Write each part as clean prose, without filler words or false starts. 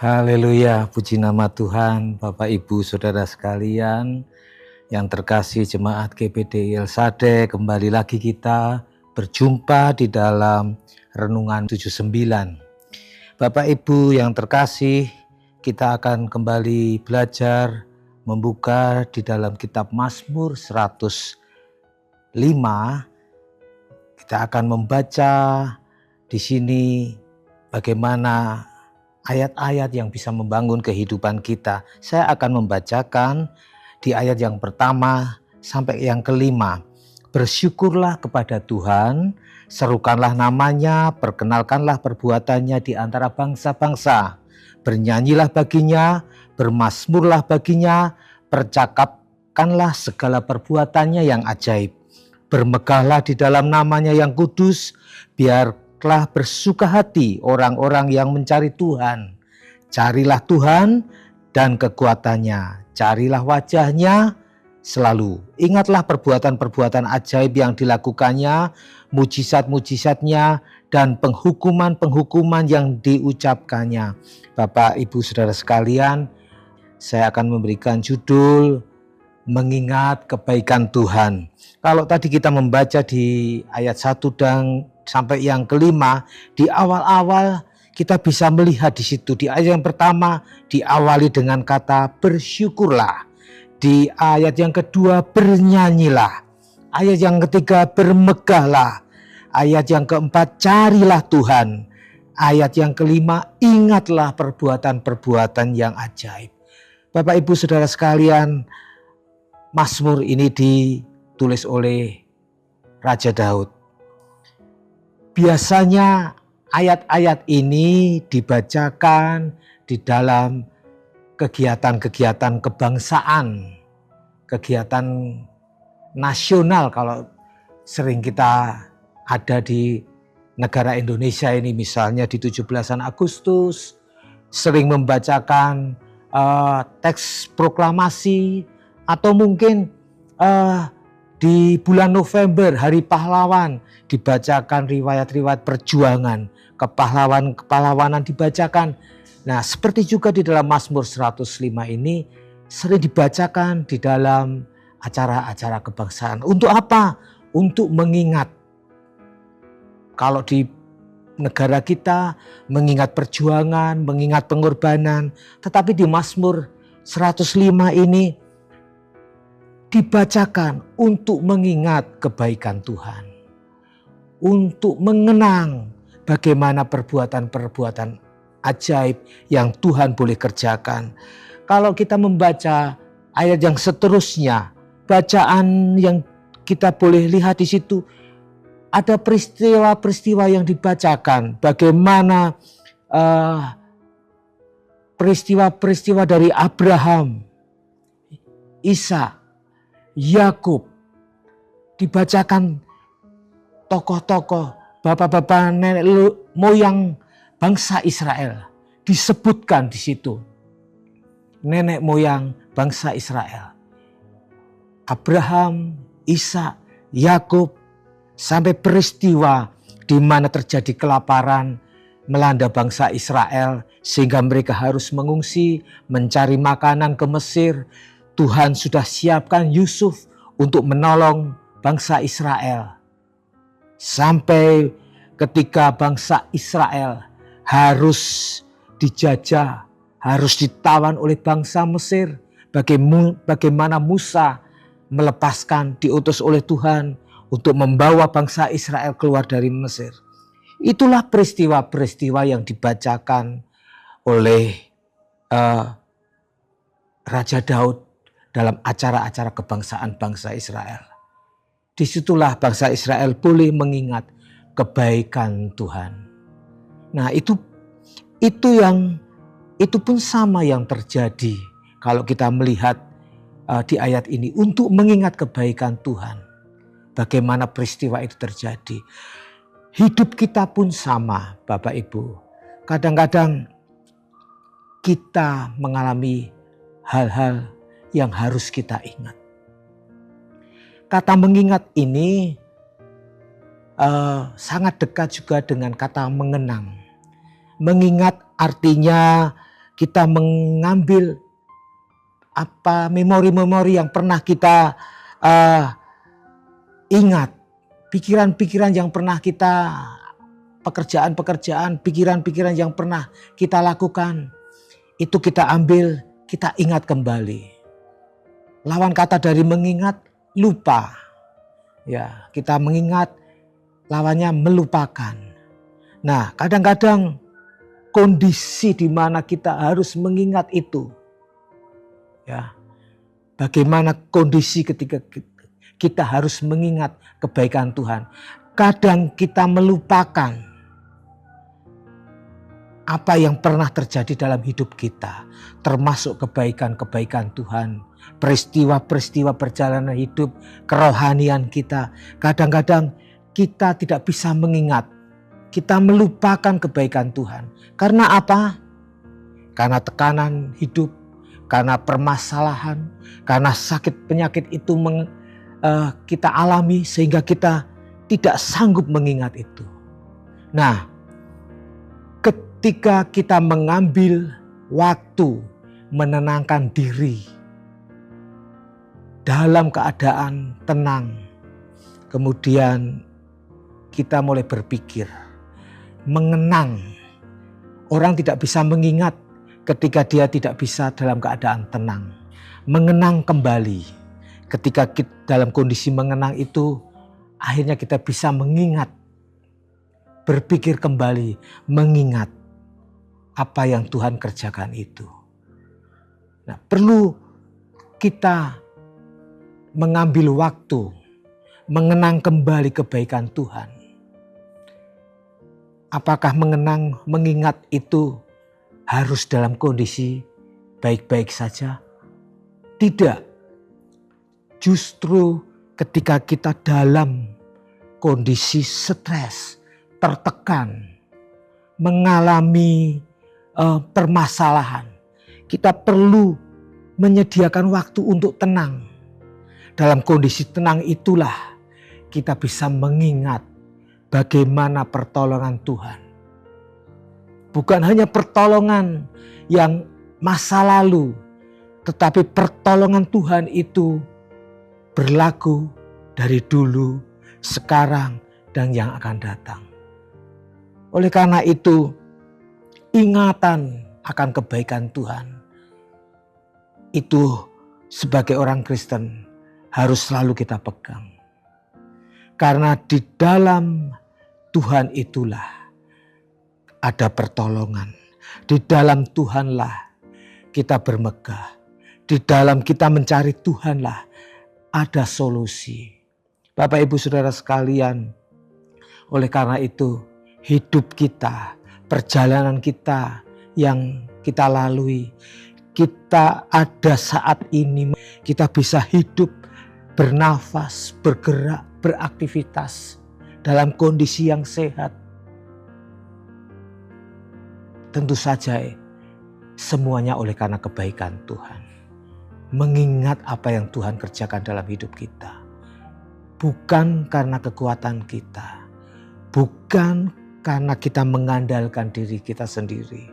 Haleluya, puji nama Tuhan, Bapak Ibu Saudara sekalian, yang terkasih jemaat GPD Ilsade, kembali lagi kita berjumpa di dalam Renungan 79. Bapak Ibu yang terkasih, kita akan kembali belajar membuka di dalam kitab Mazmur 105. Kita akan membaca di sini bagaimana ayat-ayat yang bisa membangun kehidupan kita. Saya akan membacakan di ayat yang pertama sampai yang kelima. Bersyukurlah kepada Tuhan, serukanlah namanya, perkenalkanlah perbuatannya di antara bangsa-bangsa. Bernyanyilah baginya, bermazmurlah baginya, percakapkanlah segala perbuatannya yang ajaib. Bermegahlah di dalam namanya yang kudus, biarlah bersuka hati orang-orang yang mencari Tuhan. Carilah Tuhan dan kekuatannya, carilah wajahnya selalu. Ingatlah perbuatan-perbuatan ajaib yang dilakukannya, mujizat-mujizatnya, dan penghukuman-penghukuman yang diucapkannya. Bapak, Ibu, Saudara sekalian, saya akan memberikan judul Mengingat Kebaikan Tuhan. Kalau tadi kita membaca di ayat 1 dan sampai yang kelima, di awal-awal kita bisa melihat di situ. Di ayat yang pertama diawali dengan kata bersyukurlah. Di ayat yang kedua bernyanyilah. Ayat yang ketiga bermegahlah. Ayat yang keempat carilah Tuhan. Ayat yang kelima ingatlah perbuatan-perbuatan yang ajaib. Bapak, Ibu, Saudara sekalian, Mazmur ini ditulis oleh Raja Daud. Biasanya ayat-ayat ini dibacakan di dalam kegiatan-kegiatan kebangsaan, kegiatan nasional. Kalau sering kita ada di negara Indonesia ini, misalnya di 17-an Agustus, sering membacakan teks proklamasi, atau mungkin di bulan November, Hari Pahlawan, dibacakan riwayat-riwayat perjuangan, kepahlawanan dibacakan. Nah, seperti juga di dalam Mazmur 105 ini sering dibacakan di dalam acara-acara kebangsaan. Untuk apa? Untuk mengingat. Kalau di negara kita mengingat perjuangan, mengingat pengorbanan, tetapi di Mazmur 105 ini dibacakan untuk mengingat kebaikan Tuhan, untuk mengenang bagaimana perbuatan-perbuatan ajaib yang Tuhan boleh kerjakan. Kalau kita membaca ayat yang seterusnya, bacaan yang kita boleh lihat di situ, ada peristiwa-peristiwa yang dibacakan, bagaimana peristiwa-peristiwa dari Abraham, Ishak, Yakub, dibacakan tokoh-tokoh, bapak-bapak nenek moyang bangsa Israel, disebutkan di situ. Nenek moyang bangsa Israel. Abraham, Ishak, Yakub, sampai peristiwa di mana terjadi kelaparan melanda bangsa Israel sehingga mereka harus mengungsi, mencari makanan ke Mesir. Tuhan sudah siapkan Yusuf untuk menolong bangsa Israel. Sampai ketika bangsa Israel harus dijajah, harus ditawan oleh bangsa Mesir. Bagaimana Musa melepaskan, diutus oleh Tuhan untuk membawa bangsa Israel keluar dari Mesir. Itulah peristiwa-peristiwa yang dibacakan oleh Raja Daud dalam acara-acara kebangsaan bangsa Israel. Disitulah bangsa Israel boleh mengingat kebaikan Tuhan. Nah, itu pun sama yang terjadi kalau kita melihat di ayat ini, untuk mengingat kebaikan Tuhan. Bagaimana peristiwa itu terjadi. Hidup kita pun sama, Bapak Ibu. Kadang-kadang kita mengalami hal-hal yang harus kita ingat. Kata mengingat ini sangat dekat juga dengan kata mengenang. Mengingat artinya kita mengambil memori-memori yang pernah kita ingat, pikiran-pikiran yang pernah kita, pekerjaan-pekerjaan, pikiran-pikiran yang pernah kita lakukan, itu kita ambil, kita ingat kembali. Lawan kata dari mengingat, lupa. Ya, kita mengingat, lawannya melupakan. Nah, kadang-kadang kondisi di mana kita harus mengingat itu. Ya. Bagaimana kondisi ketika kita harus mengingat kebaikan Tuhan. Kadang kita melupakan apa yang pernah terjadi dalam hidup kita, termasuk kebaikan-kebaikan Tuhan, peristiwa-peristiwa perjalanan hidup, kerohanian kita. Kadang-kadang kita tidak bisa mengingat, kita melupakan kebaikan Tuhan. Karena apa? Karena tekanan hidup, karena permasalahan, karena sakit penyakit itu kita alami sehingga kita tidak sanggup mengingat itu. Nah, ketika kita mengambil waktu menenangkan diri dalam keadaan tenang, kemudian kita mulai berpikir, mengenang. Orang tidak bisa mengingat ketika dia tidak bisa dalam keadaan tenang. Mengenang kembali. Ketika kita dalam kondisi mengenang itu, akhirnya kita bisa mengingat, berpikir kembali, mengingat apa yang Tuhan kerjakan itu. Nah, perlu kita mengambil waktu, mengenang kembali kebaikan Tuhan. Apakah mengingat itu harus dalam kondisi baik-baik saja? Tidak. Justru ketika kita dalam kondisi stres, tertekan, mengalami permasalahan, kita perlu menyediakan waktu untuk tenang. Dalam kondisi tenang itulah kita bisa mengingat bagaimana pertolongan Tuhan. Bukan hanya pertolongan yang masa lalu, tetapi pertolongan Tuhan itu berlaku dari dulu, sekarang, dan yang akan datang. Oleh karena itu, ingatan akan kebaikan Tuhan itu sebagai orang Kristen harus selalu kita pegang. Karena di dalam Tuhan itulah ada pertolongan. Di dalam Tuhanlah kita bermegah. Di dalam kita mencari Tuhanlah ada solusi. Bapak Ibu Saudara sekalian, oleh karena itu hidup kita, perjalanan kita yang kita lalui, kita ada saat ini, kita bisa hidup, bernafas, bergerak, beraktivitas dalam kondisi yang sehat. Tentu saja semuanya oleh karena kebaikan Tuhan. Mengingat apa yang Tuhan kerjakan dalam hidup kita. Bukan karena kekuatan kita. Bukan karena kita mengandalkan diri kita sendiri.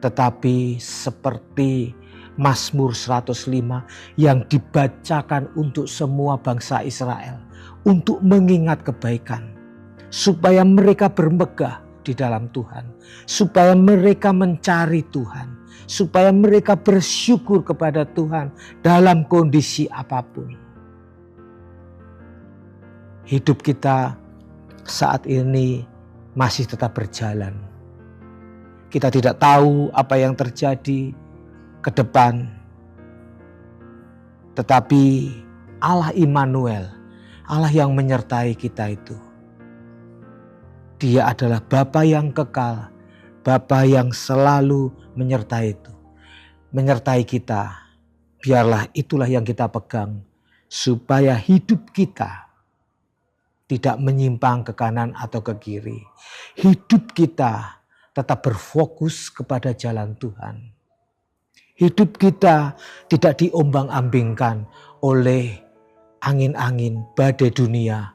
Tetapi seperti Mazmur 105 yang dibacakan untuk semua bangsa Israel. Untuk mengingat kebaikan. Supaya mereka bermegah di dalam Tuhan. Supaya mereka mencari Tuhan. Supaya mereka bersyukur kepada Tuhan dalam kondisi apapun. Hidup kita saat ini masih tetap berjalan. Kita tidak tahu apa yang terjadi ke depan. Tetapi Allah Immanuel, Allah yang menyertai kita itu, Dia adalah Bapa yang kekal, Bapa yang selalu menyertai kita. Biarlah itulah yang kita pegang supaya hidup kita tidak menyimpang ke kanan atau ke kiri. Hidup kita tetap berfokus kepada jalan Tuhan. Hidup kita tidak diombang-ambingkan oleh angin-angin badai dunia.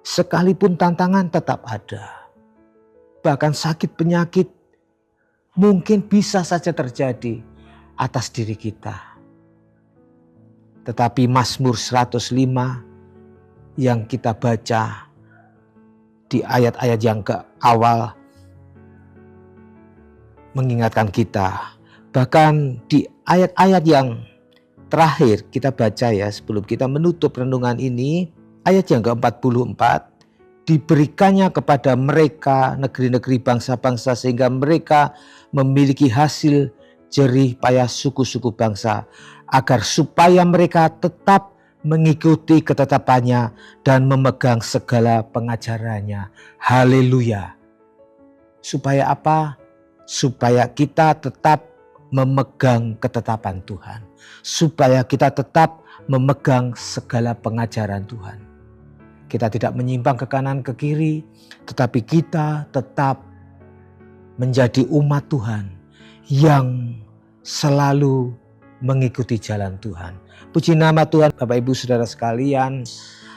Sekalipun tantangan tetap ada. Bahkan sakit penyakit mungkin bisa saja terjadi atas diri kita. Tetapi Mazmur 105 yang kita baca di ayat-ayat yang ke awal mengingatkan kita. Bahkan di ayat-ayat yang terakhir kita baca ya, sebelum kita menutup renungan ini, ayat yang ke-44, diberikannya kepada mereka negeri-negeri bangsa-bangsa sehingga mereka memiliki hasil jerih payah suku-suku bangsa, agar supaya mereka tetap mengikuti ketetapannya dan memegang segala pengajarannya. Haleluya. Supaya apa? Supaya kita tetap memegang ketetapan Tuhan. Supaya kita tetap memegang segala pengajaran Tuhan. Kita tidak menyimpang ke kanan ke kiri, tetapi kita tetap menjadi umat Tuhan yang selalu mengikuti jalan Tuhan. Puji nama Tuhan. Bapak Ibu Saudara sekalian,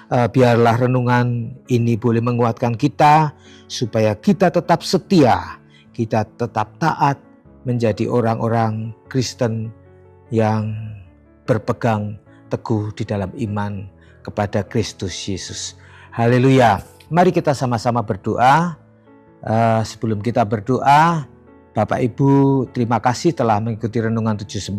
biarlah renungan ini boleh menguatkan kita supaya kita tetap setia, kita tetap taat menjadi orang-orang Kristen yang berpegang teguh di dalam iman kepada Kristus Yesus. Haleluya. Mari kita sama-sama berdoa. Sebelum kita berdoa, Bapak Ibu, terima kasih telah mengikuti renungan 79.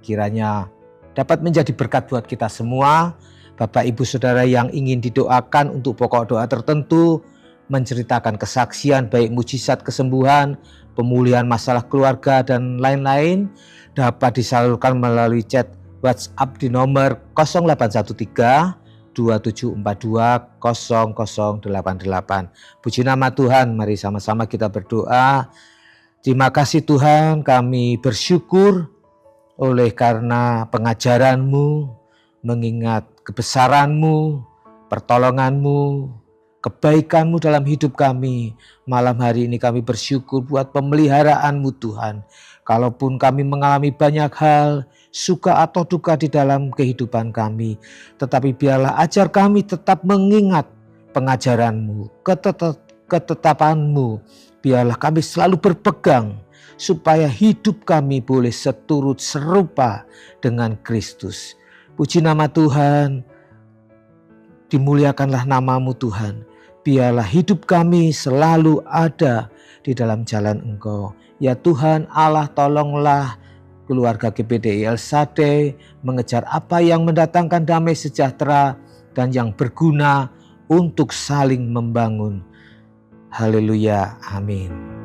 Kiranya dapat menjadi berkat buat kita semua. Bapak Ibu Saudara yang ingin didoakan untuk pokok doa tertentu, menceritakan kesaksian baik mujizat kesembuhan, pemulihan masalah keluarga dan lain-lain, dapat disalurkan melalui chat WhatsApp di nomor 0813 2742 0088. Puji nama Tuhan, mari sama-sama kita berdoa. Terima kasih Tuhan, kami bersyukur oleh karena pengajaran-Mu, mengingat kebesaran-Mu, pertolongan-Mu, kebaikan-Mu dalam hidup kami. Malam hari ini kami bersyukur buat pemeliharaan-Mu Tuhan. Kalaupun kami mengalami banyak hal, suka atau duka di dalam kehidupan kami, tetapi biarlah ajar kami tetap mengingat pengajaran-Mu, ketetapan-Mu. Biarlah kami selalu berpegang supaya hidup kami boleh seturut serupa dengan Kristus. Puji nama Tuhan, dimuliakanlah nama-Mu Tuhan. Biarlah hidup kami selalu ada di dalam jalan Engkau. Ya Tuhan Allah, tolonglah keluarga GPDI El Shaddai mengejar apa yang mendatangkan damai sejahtera dan yang berguna untuk saling membangun. Haleluya, amin.